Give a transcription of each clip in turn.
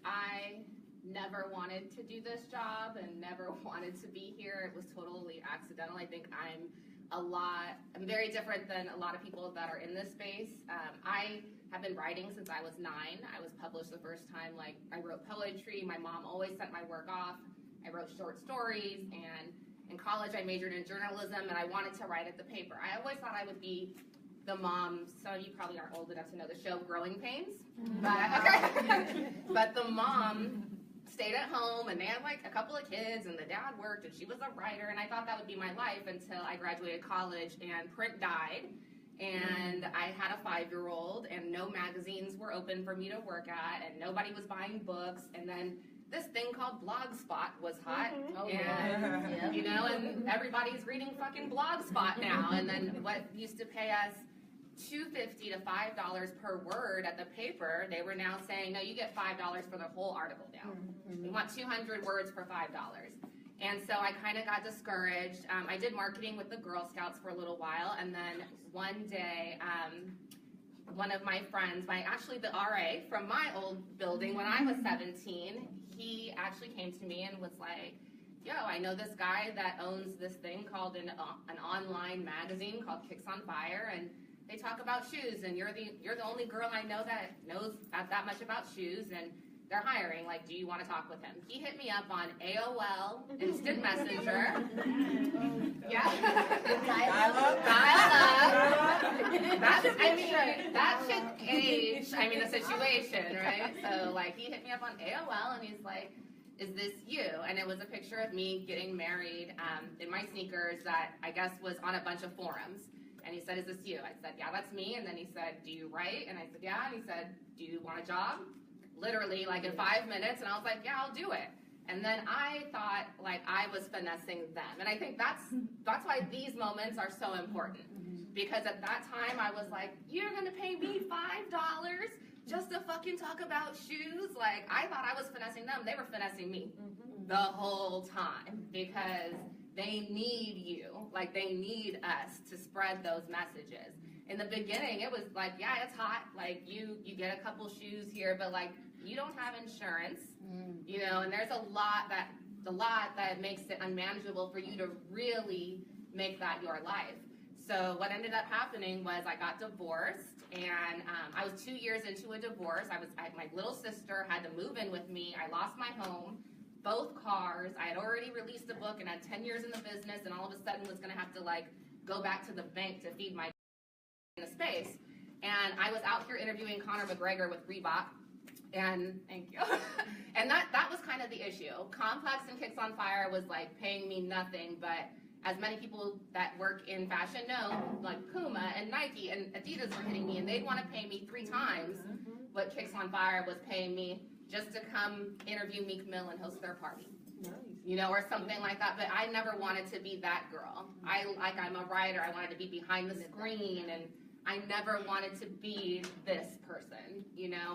I never wanted to do this job and never wanted to be here. It was totally accidental. I think I'm very different than a lot of people that are in this space. I have been writing since I was 9. I was published the first time, I wrote poetry. My mom always sent my work off. I wrote short stories, and in college I majored in journalism, and I wanted to write at the paper. I always thought I would be the mom. Some of you probably aren't old enough to know the show Growing Pains, but the mom stayed at home, and they had a couple of kids, and the dad worked, and she was a writer, and I thought that would be my life until I graduated college and print died, and I had a 5-year-old, and no magazines were open for me to work at, and nobody was buying books, and then this thing called Blogspot was hot, and everybody's reading fucking Blogspot now, and then what used to pay us $2.50 to $5 per word at the paper, they were now saying, no, you get $5 for the whole article now. We want 200 words for $5. And so I kind of got discouraged. I did marketing with the Girl Scouts for a little while, and then one day, one of my friends, actually the RA from my old building when I was 17, he actually came to me and was like, yo, I know this guy that owns this thing called an online magazine called Kicks on Fire, and they talk about shoes, and you're the only girl I know that knows that much about shoes, and they're hiring. Do you want to talk with him? He hit me up on AOL, Instant Messenger. Yeah. Dial up. That should age, the situation, right? So, he hit me up on AOL, and he's like, is this you? And it was a picture of me getting married in my sneakers that I guess was on a bunch of forums. And he said, is this you? I said, yeah, that's me. And then he said, do you write? And I said, yeah. And he said, do you want a job? Literally, in 5 minutes. And I was like, yeah, I'll do it. And then I thought, I was finessing them. And I think that's why these moments are so important. Because at that time, I was like, you're going to pay me $5 just to fucking talk about shoes? I thought I was finessing them. They were finessing me the whole time. Because they need you, they need us to spread those messages. In the beginning, it was yeah, it's hot. You get a couple shoes here, but you don't have insurance, and there's a lot that makes it unmanageable for you to really make that your life. So what ended up happening was I got divorced, and I was 2 years into a divorce. My little sister had to move in with me. I lost my home. Both cars. I had already released a book and had 10 years in the business, and all of a sudden was going to have to go back to the bank to feed my in the space. And I was out here interviewing Conor McGregor with Reebok, and thank you. And that was kind of the issue. Complex and Kicks on Fire was paying me nothing, but as many people that work in fashion know, Puma and Nike and Adidas were hitting me, and they'd want to pay me 3 times what Kicks on Fire was paying me just to come interview Meek Mill and host their party, or something like that. But I never wanted to be that girl. I'm a writer. I wanted to be behind the screen, and I never wanted to be this person,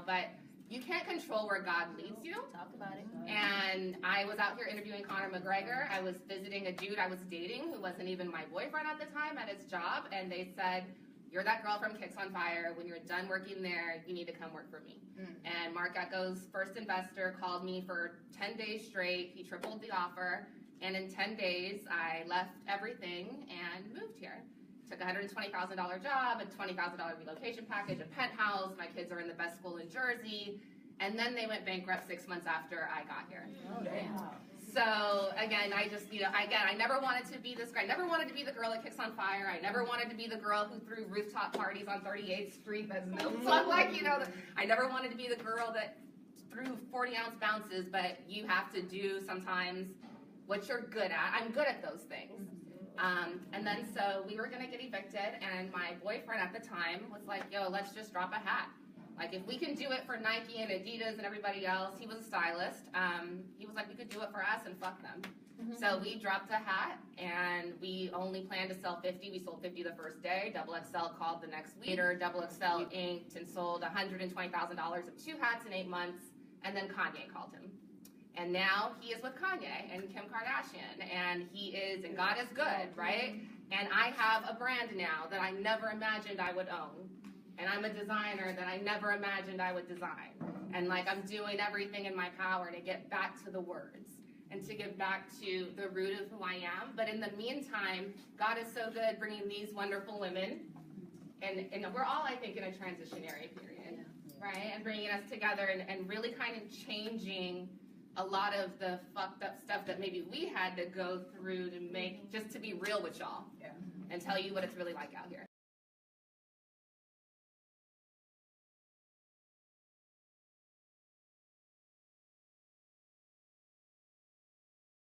But you can't control where God leads you. Talk about it. And I was out here interviewing Conor McGregor. I was visiting a dude I was dating who wasn't even my boyfriend at the time at his job, and they said, you're that girl from Kicks on Fire. When you're done working there, you need to come work for me. And Mark Echo's first investor called me for 10 days straight. He tripled the offer. And in 10 days, I left everything and moved here. Took a $120,000 job, a $20,000 relocation package, a penthouse. My kids are in the best school in Jersey. And then they went bankrupt 6 months after I got here. Oh, wow. So again, I never wanted to be this girl. I never wanted to be the girl that Kicks on Fire. I never wanted to be the girl who threw rooftop parties on 38th Street that smelled I never wanted to be the girl that threw 40-ounce bounces, but you have to do sometimes what you're good at. I'm good at those things. And then so we were gonna get evicted, and my boyfriend at the time was like, yo, let's just drop a hat. If we can do it for Nike and Adidas and everybody else, he was a stylist. He was like, we could do it for us and fuck them. So we dropped a hat, and we only planned to sell 50. We sold 50 the first day. XXL called the next week. Later, XXL inked and sold $120,000 of 2 hats in 8 months, and then Kanye called him. And now he is with Kanye and Kim Kardashian, and he is, and God is good, right? And I have a brand now that I never imagined I would own. And I'm a designer that I never imagined I would design. And like I'm doing everything in my power to get back to the words and to get back to the root of who I am. But in the meantime, God is so good bringing these wonderful women. And we're all, I think, in a transitionary period, right? And bringing us together and really kind of changing a lot of the fucked up stuff that maybe we had to go through to make, just to be real with y'all and tell you what it's really like out here.